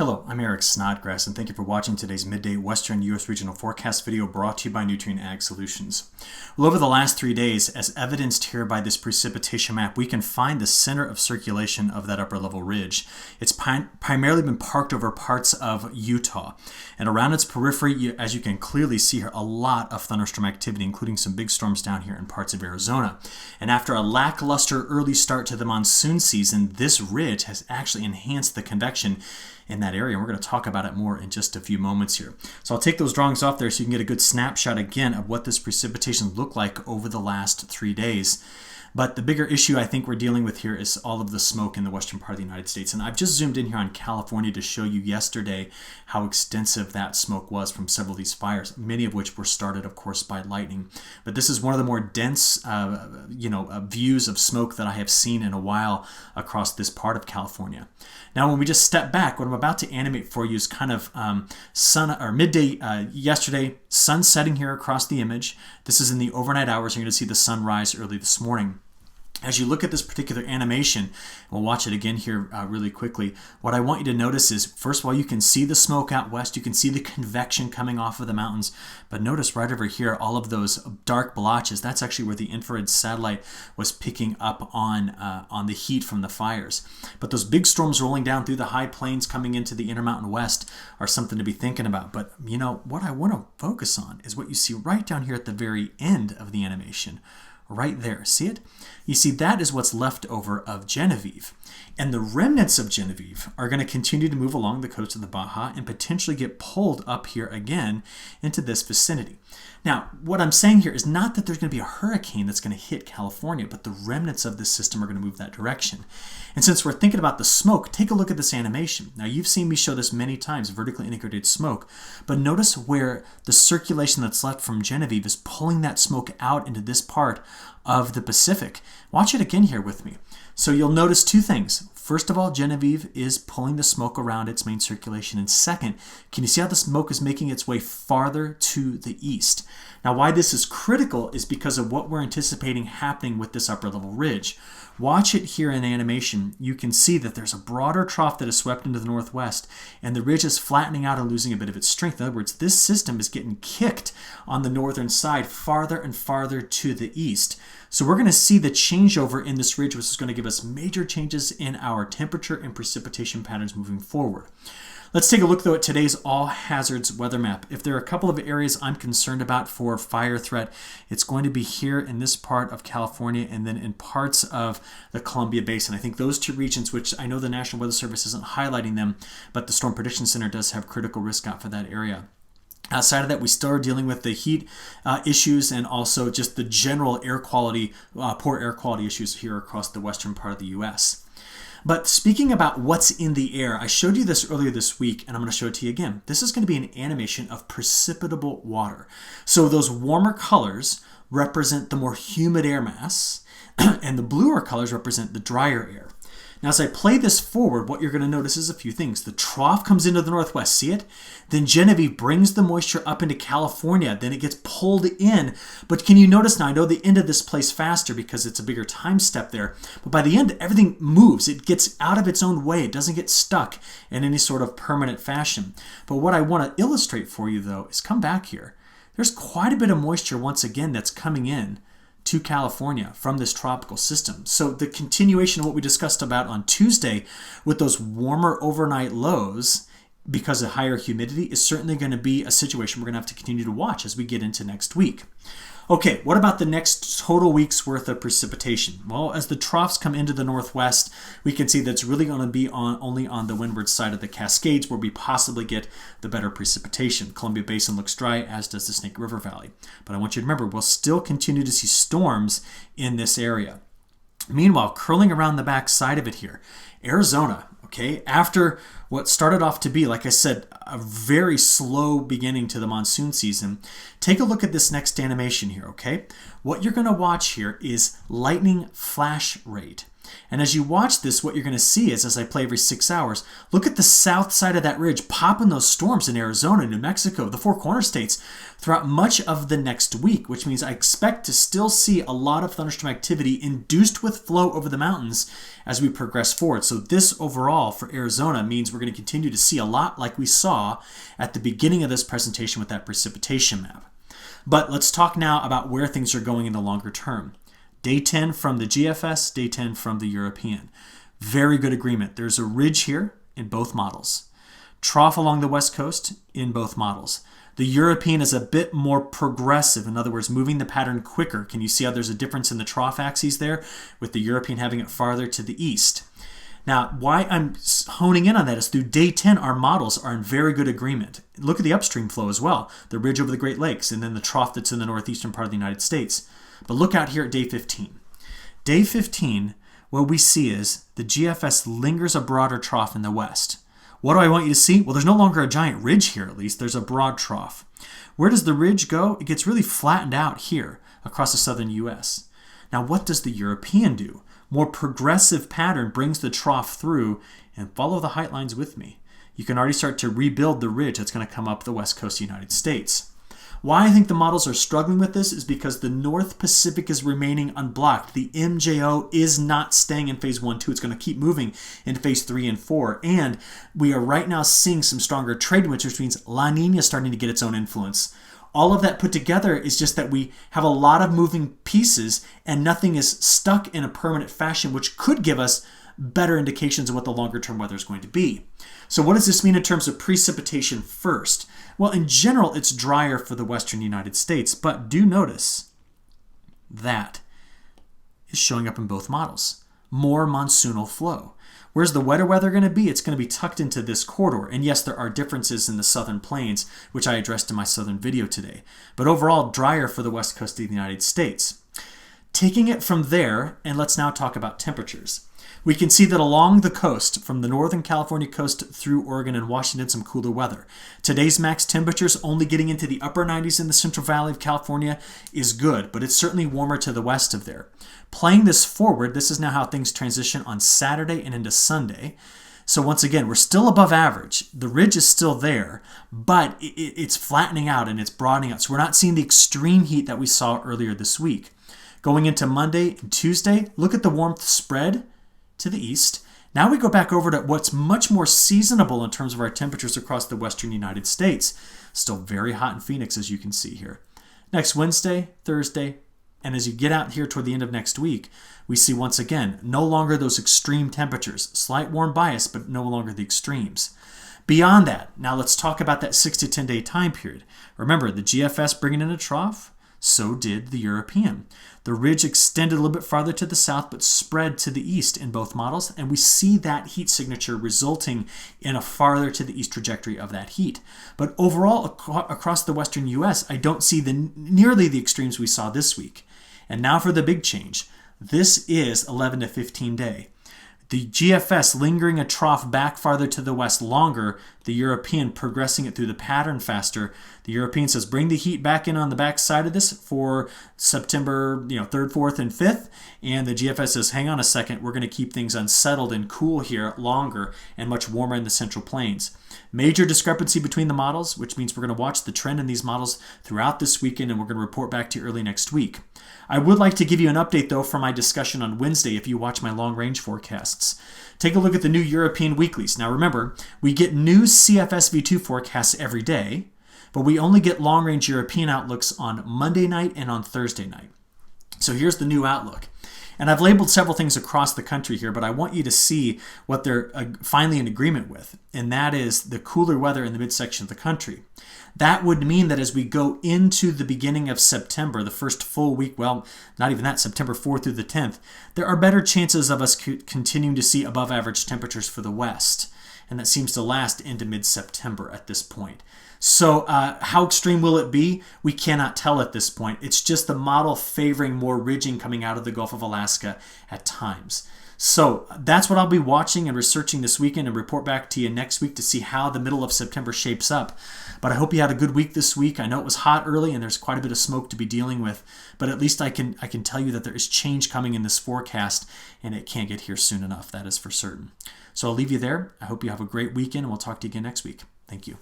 Hello, I'm Eric Snodgrass, and thank you for watching today's midday Western U.S. regional forecast video brought to you by Nutrien Ag Solutions. Well, over the last 3 days, as evidenced here by this precipitation map, we can find the center of circulation of that upper level ridge. It's primarily been parked over parts of Utah, and around its periphery, as you can clearly see here, a lot of thunderstorm activity, including some big storms down here in parts of Arizona. And after a lackluster early start to the monsoon season, this ridge has actually enhanced the convection in that area. And we're going to talk about it more in just a few moments here. So I'll take those drawings off there so you can get a good snapshot again of what this precipitation looked like over the last 3 days. But the bigger issue I think we're dealing with here is all of the smoke in the western part of the United States. And I've just zoomed in here on California to show you yesterday how extensive that smoke was from several of these fires, many of which were started, of course, by lightning. But this is one of the more dense views of smoke that I have seen in a while across this part of California. Now, when we just step back, what I'm about to animate for you is kind of midday yesterday, sun setting here across the image. This is in the overnight hours. You're going to see the sun rise early this morning. As you look at this particular animation, we'll watch it again here really quickly. What I want you to notice is, first of all, you can see the smoke out west. You can see the convection coming off of the mountains. But notice right over here, all of those dark blotches, that's actually where the infrared satellite was picking up on the heat from the fires. But those big storms rolling down through the high plains coming into the Intermountain West are something to be thinking about. But you know, what I want to focus on is what you see right down here at the very end of the animation. Right there, see it? You see, that is what's left over of Genevieve. And the remnants of Genevieve are going to continue to move along the coast of the Baja and potentially get pulled up here again into this vicinity. Now, what I'm saying here is not that there's going to be a hurricane that's going to hit California, but the remnants of this system are going to move that direction. And since we're thinking about the smoke, take a look at this animation. Now, you've seen me show this many times, vertically integrated smoke, but notice where the circulation that's left from Genevieve is pulling that smoke out into this part of the Pacific. Watch it again here with me. So you'll notice two things. First of all, Genevieve is pulling the smoke around its main circulation. And second, can you see how the smoke is making its way farther to the east? Now, why this is critical is because of what we're anticipating happening with this upper level ridge. Watch it here in animation. You can see that there's a broader trough that is swept into the northwest, and the ridge is flattening out and losing a bit of its strength. In other words, this system is getting kicked on the northern side farther and farther to the east. So we're going to see the changeover in this ridge, which is going to give us major changes in our temperature and precipitation patterns moving forward. Let's take a look, though, at today's all hazards weather map. If there are a couple of areas I'm concerned about for fire threat, it's going to be here in this part of California and then in parts of the Columbia Basin. I think those two regions, which I know the National Weather Service isn't highlighting them, but the Storm Prediction Center does have critical risk out for that area. Outside of that, we still are dealing with the heat issues and also just the general air quality, poor air quality issues here across the western part of the U.S. But speaking about what's in the air, I showed you this earlier this week, and I'm going to show it to you again. This is going to be an animation of precipitable water. So those warmer colors represent the more humid air mass, and the bluer colors represent the drier air. Now, as I play this forward, what you're going to notice is a few things. The trough comes into the northwest, see it? Then Genevieve brings the moisture up into California. Then it gets pulled in. But can you notice now, I know the end of this plays faster because it's a bigger time step there. But by the end, everything moves. It gets out of its own way. It doesn't get stuck in any sort of permanent fashion. But what I want to illustrate for you, though, is come back here. There's quite a bit of moisture, once again, that's coming in to California from this tropical system. So the continuation of what we discussed about on Tuesday with those warmer overnight lows because of higher humidity is certainly going to be a situation we're going to have to continue to watch as we get into next week. Okay, what about the next total week's worth of precipitation? Well, as the troughs come into the northwest, we can see that it's really going to be only on the windward side of the Cascades where we possibly get the better precipitation. Columbia Basin looks dry, as does the Snake River Valley. But I want you to remember, we'll still continue to see storms in this area. Meanwhile, curling around the back side of it here, Arizona, okay, after what started off to be, like I said, a very slow beginning to the monsoon season, take a look at this next animation here, okay? What you're going to watch here is lightning flash rate. And as you watch this, what you're going to see is, as I play every 6 hours, look at the south side of that ridge popping those storms in Arizona, New Mexico, the Four Corner states throughout much of the next week, which means I expect to still see a lot of thunderstorm activity induced with flow over the mountains as we progress forward. So this overall for Arizona means we're going to continue to see a lot like we saw at the beginning of this presentation with that precipitation map. But let's talk now about where things are going in the longer term. Day 10 from the GFS, day 10 from the European. Very good agreement. There's a ridge here in both models. Trough along the west coast in both models. The European is a bit more progressive, in other words, moving the pattern quicker. Can you see how there's a difference in the trough axes there, with the European having it farther to the east? Now, why I'm honing in on that is through day 10, our models are in very good agreement. Look at the upstream flow as well, the ridge over the Great Lakes, and then the trough that's in the northeastern part of the United States. But look out here at day 15. Day 15, what we see is the GFS lingers a broader trough in the west. What do I want you to see? Well, there's no longer a giant ridge here, at least. There's a broad trough. Where does the ridge go? It gets really flattened out here across the southern U.S. Now, what does the European do? More progressive pattern brings the trough through, and follow the height lines with me. You can already start to rebuild the ridge that's going to come up the west coast of the United States. Why I think the models are struggling with this is because the North Pacific is remaining unblocked. The MJO is not staying in phase 1, 2. It's going to keep moving in phase 3 and 4. And we are right now seeing some stronger trade winds, which means La Nina starting to get its own influence. All of that put together is just that we have a lot of moving pieces and nothing is stuck in a permanent fashion, which could give us better indications of what the longer term weather is going to be. So what does this mean in terms of precipitation first? Well, in general, it's drier for the western United States, but do notice that is showing up in both models. More monsoonal flow. Where's the wetter weather going to be? It's going to be tucked into this corridor. And yes, there are differences in the southern plains, which I addressed in my southern video today. But overall, drier for the west coast of the United States. Taking it from there, and let's now talk about temperatures. We can see that along the coast, from the northern California coast through Oregon and Washington, some cooler weather. Today's max temperatures only getting into the upper 90s in the Central Valley of California is good, but it's certainly warmer to the west of there. Playing this forward, this is now how things transition on Saturday and into Sunday. So once again, we're still above average. The ridge is still there, but it's flattening out and it's broadening out. So we're not seeing the extreme heat that we saw earlier this week. Going into Monday and Tuesday, look at the warmth spread to the east. Now we go back over to what's much more seasonable in terms of our temperatures across the western United States. Still very hot in Phoenix, as you can see here. Next Wednesday, Thursday, and as you get out here toward the end of next week, we see once again, no longer those extreme temperatures. Slight warm bias, but no longer the extremes. Beyond that, now let's talk about that 6 to 10 day time period. Remember, the GFS bringing in a trough, so did the European. The ridge extended a little bit farther to the south, but spread to the east in both models, and we see that heat signature resulting in a farther to the east trajectory of that heat. But overall, across the western U.S., I don't see nearly the extremes we saw this week. And now for the big change. This is 11 to 15 day. The GFS lingering a trough back farther to the west longer, the European progressing it through the pattern faster. The European says bring the heat back in on the back side of this for September 3rd, 4th, and 5th. And the GFS says hang on a second, we're going to keep things unsettled and cool here longer and much warmer in the central plains. Major discrepancy between the models, which means we're going to watch the trend in these models throughout this weekend and we're going to report back to you early next week. I would like to give you an update though from my discussion on Wednesday if you watch my long range forecasts. Take a look at the new European weeklies. Now remember, we get new CFS V2 forecasts every day, but we only get long range European outlooks on Monday night and on Thursday night. So here's the new outlook. And I've labeled several things across the country here, but I want you to see what they're finally in agreement with, and that is the cooler weather in the midsection of the country. That would mean that as we go into the beginning of September, the first full week, well, not even that, September 4th through the 10th, there are better chances of us continuing to see above average temperatures for the West. and that seems to last into mid-September at this point. So how extreme will it be? We cannot tell at this point. It's just the model favoring more ridging coming out of the Gulf of Alaska at times. So that's what I'll be watching and researching this weekend, and report back to you next week to see how the middle of September shapes up. But I hope you had a good week this week. I know it was hot early and there's quite a bit of smoke to be dealing with, but at least I can tell you that there is change coming in this forecast, and it can't get here soon enough. That is for certain. So I'll leave you there. I hope you have a great weekend, and we'll talk to you again next week. Thank you.